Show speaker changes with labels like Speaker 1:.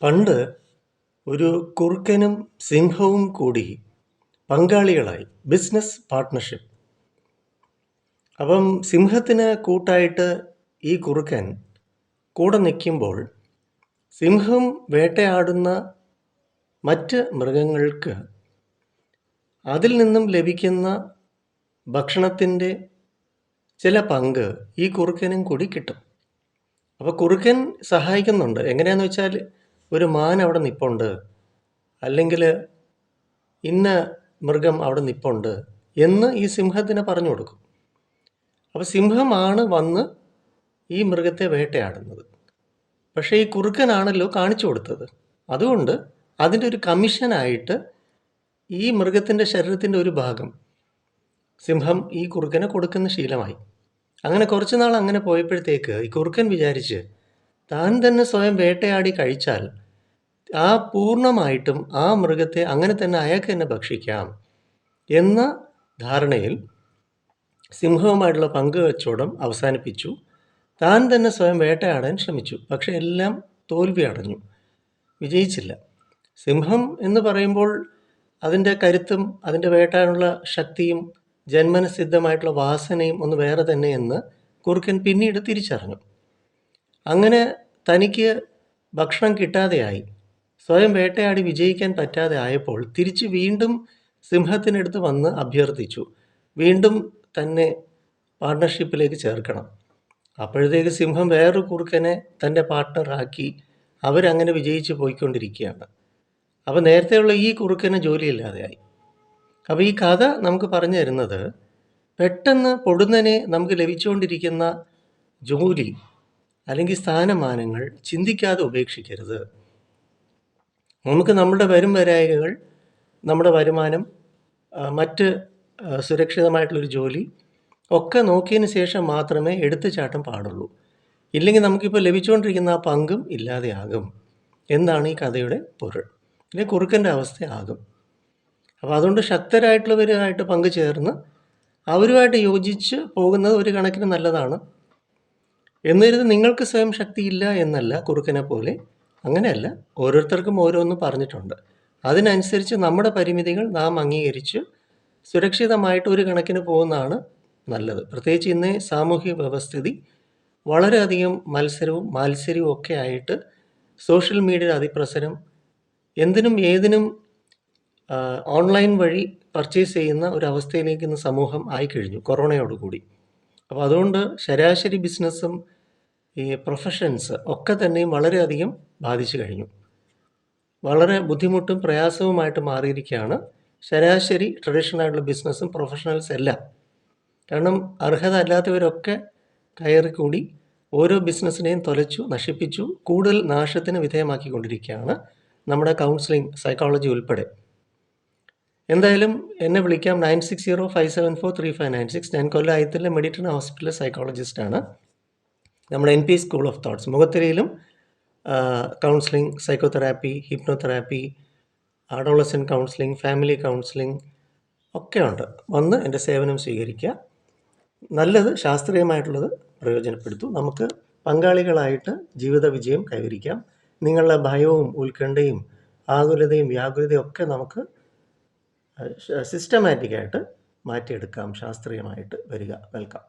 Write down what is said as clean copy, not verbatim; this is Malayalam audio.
Speaker 1: പണ്ട് ഒരു കുറുക്കനും സിംഹവും കൂടി പങ്കാളികളായി, ബിസിനസ് പാർട്ട്ണർഷിപ്പ്. അപ്പം സിംഹത്തിന് കൂട്ടായിട്ട് ഈ കുറുക്കൻ കൂടെ നിൽക്കുമ്പോൾ സിംഹം വേട്ടയാടുന്ന മറ്റ് മൃഗങ്ങൾക്ക് അതിൽ നിന്നും ലഭിക്കുന്ന ഭക്ഷണത്തിൻ്റെ ചില പങ്ക് ഈ കുറുക്കനും കൂടി കിട്ടും. അപ്പോൾ കുറുക്കൻ സഹായിക്കുന്നുണ്ട്. എങ്ങനെയാണെന്ന് വെച്ചാൽ, ഒരു മാൻ അവിടെ നിൽപ്പുണ്ട്, അല്ലെങ്കിൽ ഇന്ന മൃഗം അവിടെ നിൽപ്പുണ്ട് എന്ന് ഈ സിംഹത്തിന് പറഞ്ഞു കൊടുക്കും. അപ്പോൾ സിംഹമാണ് വന്ന് ഈ മൃഗത്തെ വേട്ടയാടുന്നത്. പക്ഷേ ഈ കുറുക്കനാണല്ലോ കാണിച്ചു കൊടുത്തത്. അതുകൊണ്ട് അതിൻ്റെ ഒരു കമ്മീഷനായിട്ട് ഈ മൃഗത്തിൻ്റെ ശരീരത്തിൻ്റെ ഒരു ഭാഗം സിംഹം ഈ കുറുക്കന് കൊടുക്കുന്ന ശീലമായി. അങ്ങനെ കുറച്ച് നാൾ അങ്ങനെ പോയപ്പോഴത്തേക്ക് ഈ കുറുക്കൻ വിചാരിച്ച് താൻ തന്നെ സ്വയം വേട്ടയാടി കഴിച്ചാൽ പൂർണ്ണമായിട്ടും ആ മൃഗത്തെ അങ്ങനെ തന്നെ അയാൾക്ക് തന്നെ ഭക്ഷിക്കാം എന്ന ധാരണയിൽ സിംഹവുമായിട്ടുള്ള പങ്കുവെച്ചോടം അവസാനിപ്പിച്ചു. താൻ തന്നെ സ്വയം വേട്ടയാടാൻ ശ്രമിച്ചു. പക്ഷെ എല്ലാം തോൽവി അടഞ്ഞു, വിജയിച്ചില്ല. സിംഹം എന്ന് പറയുമ്പോൾ അതിൻ്റെ കരുത്തും അതിൻ്റെ വേട്ടാനുള്ള ശക്തിയും ജന്മനസിദ്ധമായിട്ടുള്ള വാസനയും ഒന്ന് വേറെ തന്നെയെന്ന് കുറുക്കൻ പിന്നീട് തിരിച്ചറിഞ്ഞു. അങ്ങനെ തനിക്ക് ഭക്ഷണം കിട്ടാതെയായി, സ്വയം വേട്ടയാടി വിജയിക്കാൻ പറ്റാതെ ആയപ്പോൾ തിരിച്ച് വീണ്ടും സിംഹത്തിനടുത്ത് വന്ന് അഭ്യർത്ഥിച്ചു, വീണ്ടും തന്നെ പാർട്ട്ണർഷിപ്പിലേക്ക് ചേർക്കണം. അപ്പോഴത്തേക്ക് സിംഹം വേറൊരു കുറുക്കനെ തൻ്റെ പാർട്ട്ണറാക്കി അവരങ്ങനെ വിജയിച്ച് പോയിക്കൊണ്ടിരിക്കുകയാണ്. അപ്പോൾ നേരത്തെയുള്ള ഈ കുറുക്കന് ജോലിയില്ലാതെയായി. അപ്പോൾ ഈ കഥ നമുക്ക് പറഞ്ഞു തരുന്നത്, പെട്ടെന്ന് പൊടുന്നനെ നമുക്ക് ലഭിച്ചുകൊണ്ടിരിക്കുന്ന ജോലി അല്ലെങ്കിൽ സ്ഥാനമാനങ്ങൾ ചിന്തിക്കാതെ ഉപേക്ഷിക്കരുത്. നമുക്ക് നമ്മുടെ വരായികകൾ, നമ്മുടെ വരുമാനം, മറ്റ് സുരക്ഷിതമായിട്ടുള്ളൊരു ജോലി ഒക്കെ നോക്കിയതിന് ശേഷം മാത്രമേ എടുത്തുചാട്ടം പാടുള്ളൂ. ഇല്ലെങ്കിൽ നമുക്കിപ്പോൾ ലഭിച്ചുകൊണ്ടിരിക്കുന്ന ആ പങ്കും ഇല്ലാതെയാകും എന്നാണ് ഈ കഥയുടെ പൊരുൾ. അല്ലെങ്കിൽ കുറുക്കൻ്റെ അവസ്ഥയാകും. അപ്പോൾ അതുകൊണ്ട് ശക്തരായിട്ടുള്ളവരുമായിട്ട് പങ്കുചേർന്ന് അവരുമായിട്ട് യോജിച്ച് പോകുന്നത് ഒരു കണക്കിന് നല്ലതാണ്. എന്നിരുന്ന് നിങ്ങൾക്ക് സ്വയം ശക്തിയില്ല എന്നല്ല, കുറുക്കനെ പോലെ അങ്ങനെയല്ല. ഓരോരുത്തർക്കും ഓരോന്നും പറഞ്ഞിട്ടുണ്ട്. അതിനനുസരിച്ച് നമ്മുടെ പരിമിതികൾ നാം അംഗീകരിച്ച് സുരക്ഷിതമായിട്ട് ഒരു കണക്കിന് പോകുന്നതാണ് നല്ലത്. പ്രത്യേകിച്ച് ഇന്ന് സാമൂഹിക വ്യവസ്ഥിതി വളരെയധികം മത്സരവും മാത്സര്യവും ഒക്കെ ആയിട്ട് സോഷ്യൽ മീഡിയ അതിപ്രസരം, എന്തിനും ഏതിനും ഓൺലൈൻ വഴി പർച്ചേസ് ചെയ്യുന്ന ഒരവസ്ഥയിലേക്ക് ഇന്ന് സമൂഹം ആയിക്കഴിഞ്ഞു കൊറോണയോടുകൂടി. അപ്പോൾ അതുകൊണ്ട് ശരാശരി ബിസിനസ്സും ഈ പ്രൊഫഷൻസ് ഒക്കെ തന്നെയും വളരെയധികം ബാധിച്ചു കഴിഞ്ഞു. വളരെ ബുദ്ധിമുട്ടും പ്രയാസവുമായിട്ട് മാറിയിരിക്കുകയാണ് ശരാശരി ട്രഡീഷണലായിട്ടുള്ള ബിസിനസ്സും പ്രൊഫഷണൽസ് എല്ലാം. കാരണം അർഹത അല്ലാത്തവരൊക്കെ കയറിക്കൂടി ഓരോ ബിസിനസ്സിനെയും തൊലച്ചു, നശിപ്പിച്ചു, കൂടുതൽ നാശത്തിന് വിധേയമാക്കിക്കൊണ്ടിരിക്കുകയാണ് നമ്മുടെ കൗൺസിലിംഗ്, സൈക്കോളജി ഉൾപ്പെടെ. എന്തായാലും എന്നെ വിളിക്കാം 9605743596. ഞാൻ കൊല്ലം ആയത്തിലെ മെഡിറ്ററേനിയൻ ഹോസ്പിറ്റലിലെ സൈക്കോളജിസ്റ്റാണ്. നമ്മുടെ NP സ്കൂൾ ഓഫ് തോട്ട്സ് മുഖത്തിരയിലും counselling, psychotherapy, hypnotherapy, adolescent counselling, family counselling ഒക്കെ ഉണ്ട്. വന്ന് എൻ്റെ സേവനം സ്വീകരിക്കുക. നല്ലത് ശാസ്ത്രീയമായിട്ടുള്ളത് പ്രയോജനപ്പെടുത്തൂ. നമുക്ക് പങ്കാളികളായിട്ട് ജീവിത വിജയം കൈവരിക്കാം. നിങ്ങളുടെ ഭയവും ഉത്കണ്ഠയും ആകുലതയും വ്യാകുലതയും ഒക്കെ നമുക്ക് സിസ്റ്റമാറ്റിക്കായിട്ട് മാറ്റിയെടുക്കാം. ശാസ്ത്രീയമായിട്ട് വരിക. വെൽക്കം.